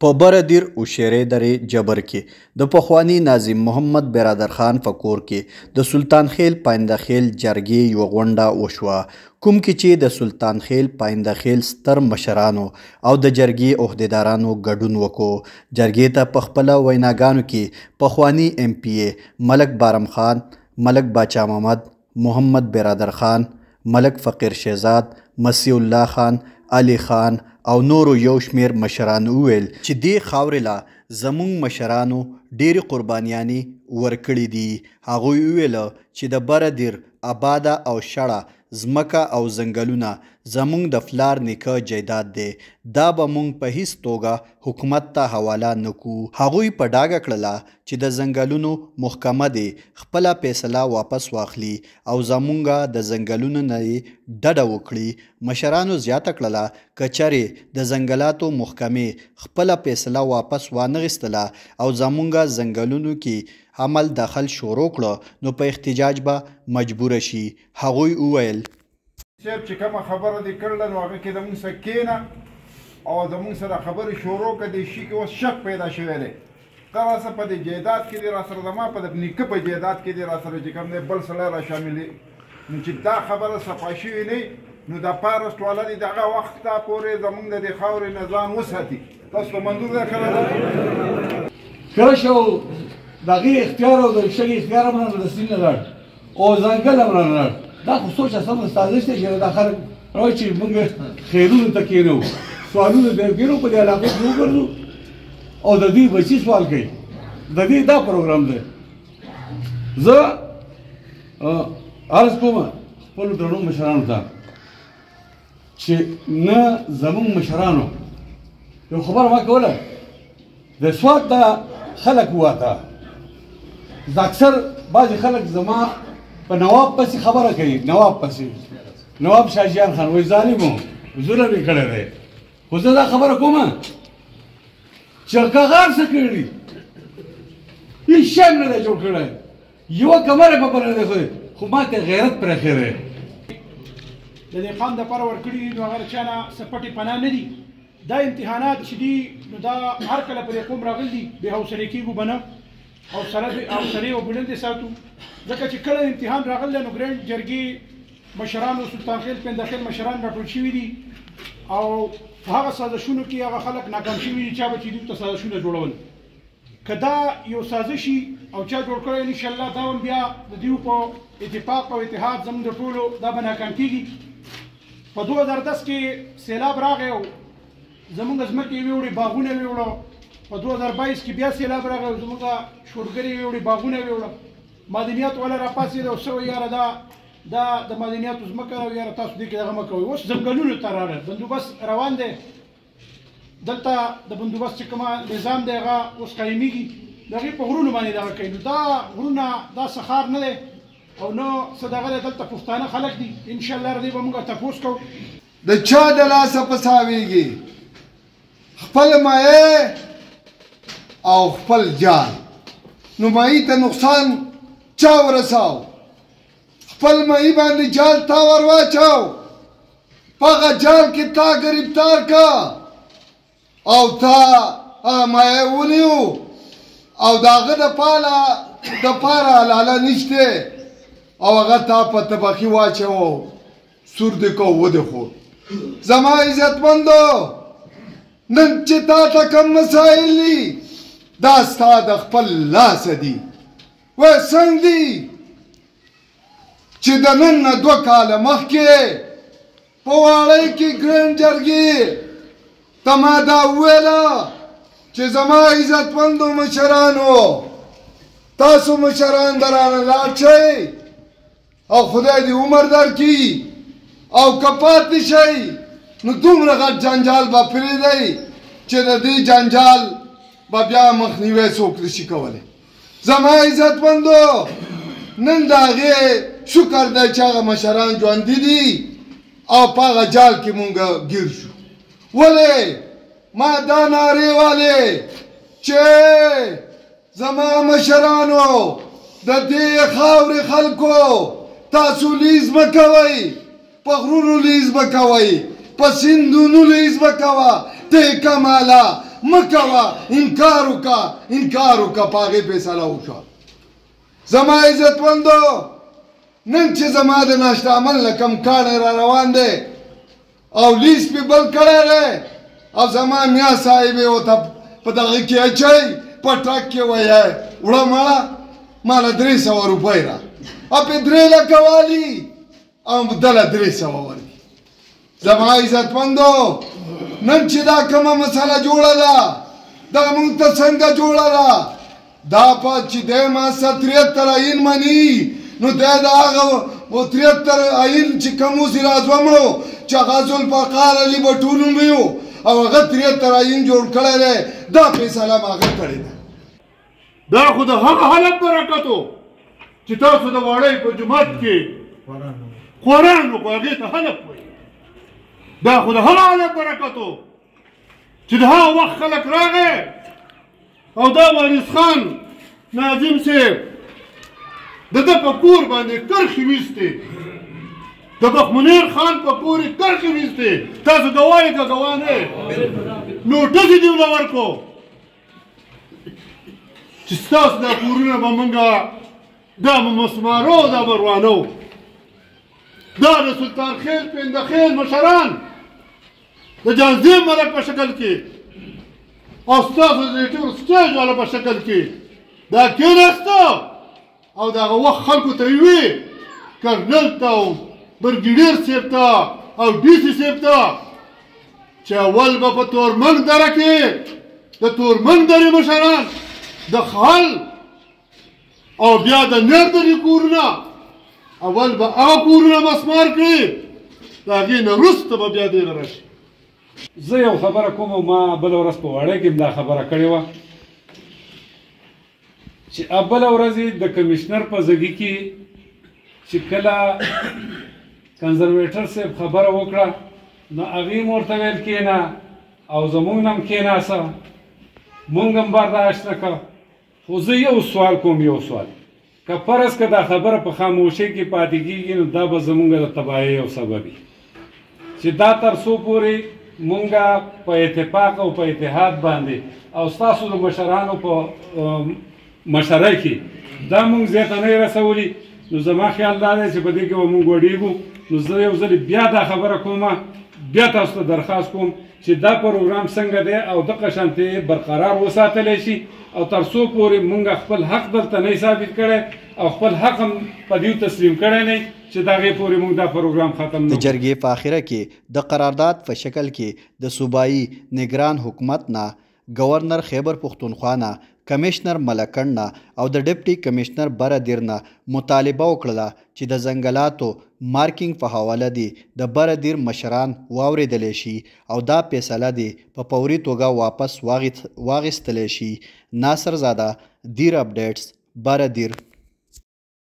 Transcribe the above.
په بردیر اوشیرې درې جبر کې د پخواني ناظم محمد برادر خان په کور کې د سلطان خیل پاینده خیل جرګې یوه غونډه وشوه، کوم کې چې د سلطان خیل پاینده خیل ستر مشرانو او د جرګې عهدیدارانو ګډون وکړو. جرګې ته په خپله ویناګانو کې پخواني MP ملک بارم خان، ملک باچا محمد، محمد برادر خان، ملک فقیر شهزاد، مسیح الله خان، علي خان او نورو یو شمیر مشران وویل چې دې خاورې لا زموږ مشرانو ډېرې قربانیانې ورکړي دي. هغوی وویل چې د بردیر آباده او شړه ځمکه او ځنګلونه زموږ د پلار نیکه جایداد دی، دا به موږ په هیڅ توګه حکومت ته حواله نه کړو. هغوی په ډاګه کړله چې د ځنګلونو محکمه دی خپله فیصله واپس واخلي او زموږ د ځنګلونو نه یې ډډه وکړي. مشرانو زیاته کړله که چېرې د ځنګلاتو محکمې خپله فیصله واپس وانخیستله او زموږ ځنګلونو کې عمل دخل شروع کړه نو په احتجاج به مجبوره شي. هغوی وویل صاحب چې کومه خبره دې کړله نو هغه کې د موږ سره کښېنه او د موږ سره خبرې شروع کړه. دې شي کې اوس شک پیدا شوی دی، ته راسه په دې جایداد کې دې راسره زما په د نیکه په جایداد کې دې راسره چې کوم دی بل سړی را شامل نو چې دا خبره صفا شوې نه نو دا پارست والا دې دغه وخت ته پورې زموږ د دې خاورې نه ځان وساتي. تاسو ته منظور ده که نه؟ کله شو د هغې اختیار او د شګې اختیار هم رانه د سیند نه لاړ او ځنګل هم رانه لاړ. دا خو سوچ سم سازش دی چې دا خلک راوایي چې موږ خیرونو ته کښېنو، سوالونه ته کښېنو، په دې علاقو کې وګرځو او د دوی بچي سوال کوي. د دې دا پروګرام دی. زه عرض کوم خپلو درنو مشرانو ته چې نه زموږ مشرانو یو خبره ما کوله د سوات دا خلک وواته. زه اکثر بعضې خلک زما په نواب پسې خبره کوي، نواب پسې نواب شاهجان خان وایي ظالم و ظلم یې کړی دی. خو زه دا خبره کومه چې کاغار څه کړي هېڅ شی هم نه دی جوړ کړی، یوه کمره په بله نه دی ښودی، خو ما ته غیرت پرېښی دی. د دې قام دپاره ورکړي دي نو هغه د چا نه څه پټې پناه نه دي. دا امتحانات چې دي نو دا هر کله په دې قوم راغلي دي، بې حوصلې کېږو به نه، حوصلې او بلندې ساتو. ځکه چې کله امتحان راغلی نو ګرینډ جرګې مشرانو سلطان خیل پاینده خیل مشران راټول شوي دي او په هغه سازشونو کې هغه خلک ناکام شوي دي چا به چې دوی ته سازشونه جوړول. که دا یو سازشي او چا جوړ کړی انشاءالله دا هم بیا د دوی په اتفاق او اتحاد زموږ د ټولو دا به ناکام کېږي. په 2010 کې سیلاب راغی او زموږ ځمکې یې ویوړې، باغونه یې ویوړه. په 2022 کې بیا سیلاب راغی او زموږ شورګرې یې ویوړې، باغونه یې ویوړه. معدنیات والا راپاڅېد او څه وایي یاره دا د معدنیاتو ځمکه او یاره تاسو دې کې دغه مه کوئ. اوس ځنګلونو ته راغی، بندوبست روان دی. دلته د بندوبست چې کومه نظام دی هغه اوس قایمېږي، د هغې په غرونو باندې دغه کوي. نو دا غرونه دا سخار نه دی او نه څه دغه دی، دلته پښتانه خلک دي. انشاءالله د دې به موږ تپوس کوو. د چا د لاسه په ساویږي خپل مایه او خپل جان، نو مایي ته نقصان چا ورساو؟ خپل مایي باندې جال تا ور واچاو، په هغه جال کې تا ګرفتار کا او تا مایه ونیو او د هغه دپاره لاله نشته او هغه تا په طبقي واچوو، سور دې کو ودې خور. زما عزتمندو نن چې تا ته کوم مسایل دي دا ستا د خپل لاسه دي. وایي څنګه دي چې د نن نه 2 کاله مخکې په واړی کې ګرینډ جرګې ته ما دا وویله چې زما عزتمندو مشرانو تاسو مشران درانه لاړ شئ او خدای دې عمر درکړي او که پاتې شئ نو دومره غټ جنجال به پرېږدئ چې د دې جنجال به بیا مخنیوی څوک نشي کولی. زما عزتمندو نن د هغې شکر دی چې هغه مشران ژوندي دي او په هغه جال کې مونږ ګیر شو. ولې ما دا نارې والې چې زما مشرانو د دې خاورې خلکو تاسو لیز مه کوئ، په غرونو لیز مه کوئ، په سیندونو لیز مه کوه، ته کماله مکوا انکار وکا په هغې فیصله وشوه. زما عزتمندو نن چې زما د ناشته عمل نه کم کاڼی را روان دی او لیست پې بل کړی دی او زما میا صاحب یې ورته په دغه کې اچوي په ټرک کې وایي وړه مړه ماله 300 روپۍ را او پې 3 لکه والي او دله 300 ورکړي. زما عزتمندو نن چې دا کومه مسله جوړه ده دا موږ ته څنګه جوړه ده دا په چې دی ما 73 آیین مني نو دی د هغه 73 آیین چې کوم وزیر اعظم و چې هغه ذوالفقار علي بټو نومې و او هغه 73 آیین جوړ کړی دی دا فیصله به هغه کړې ده. دا خو د هغه حالت برکت و چې تاسو د واړۍ په جومات کې قرآن وکړو هغې ته حلف وایي. دا خو د هغه حالت برکت و چې د هغه وخت خلک راغی او دا وارث خان ناظم صاحب د ده په کور باندې کرښې ویستې د بخمنیر خان په کور یې کرښې ویستې. تاسو ګواه یې که ګواه نه یې نوټس یې دې ونه ورکړو چې ستاسو دا کورونه به موږ دا به مسمارو دا به روانو. دا د سلطان خیل پنده خیل مشران د جانزیم ملک په شکل کې او ستاسو د ټول سټیج والا په شکل کې دا کېناستو او د هغه وخت خلکو ته یې وي کرنل ته او برګیډیر صاحب ته او ډي سي صاحب ته چې اول به په تورمنګ دره کې د تورمنګ درې مشران د خال او بیا د نر درې کورونه اول به هغه کورونه مسمار کړي د هغې نه وروسته به بیا دې له راشي. زه یو خبره کوم ما بله ورځ په واړی کې دا خبره کړې وه چې بله ورځ د کمیشنر په ځګي کې چې کله کنزرویټر صاحب خبره وکړه نو هغې م ورته ویل کېنه او زمونږ نه هم کېناسه مونږ هم برداشت نه کړه. خو زه یو سوال کوم یو سوال که فرض که دا خبره په خاموشۍ کې پاتې کېږي نو دا به زمونږ د تباهۍ یو سبب وي چې دا تر څو پورې مونږ په اتفاق او په اتحاد باندې او ستاسو د مشرانو په مشرۍ کې دا مونږ زیاتنۍ رسولي نو زما خیال دا دی چې په دې کې به مونږ ګډېږو. نو زه یو ځلې بیا دا خبره کوم بیا تاسو ته درخواست کوم چې دا پروګرام څنګه دی او دغه شانتې برقرار وساتلی شي او تر څو پورې مونږ خپل حق دلته نه ثابت کړی او خپل حق هم په دیو تسلیم کړی نه چې د هغې پورې مونږ دا پروګرام ختم نه. د جرګې په آخره کې د قرارداد په شکل کې د صوبایي نگران حکومت نه گورنر خیبر پختونخوا نه کمیشنر ملکن نه او د ډیپټي کمیشنر برادر نه مطالبه وکړه چې د ځنګلاتو مارکینګ په حواله دی د برادر مشران واورېدلی شي او دا فیصله دی په فوري توګه واپس واخیستلی شي. ناصر زاده، دیر اپډیټس، برادر.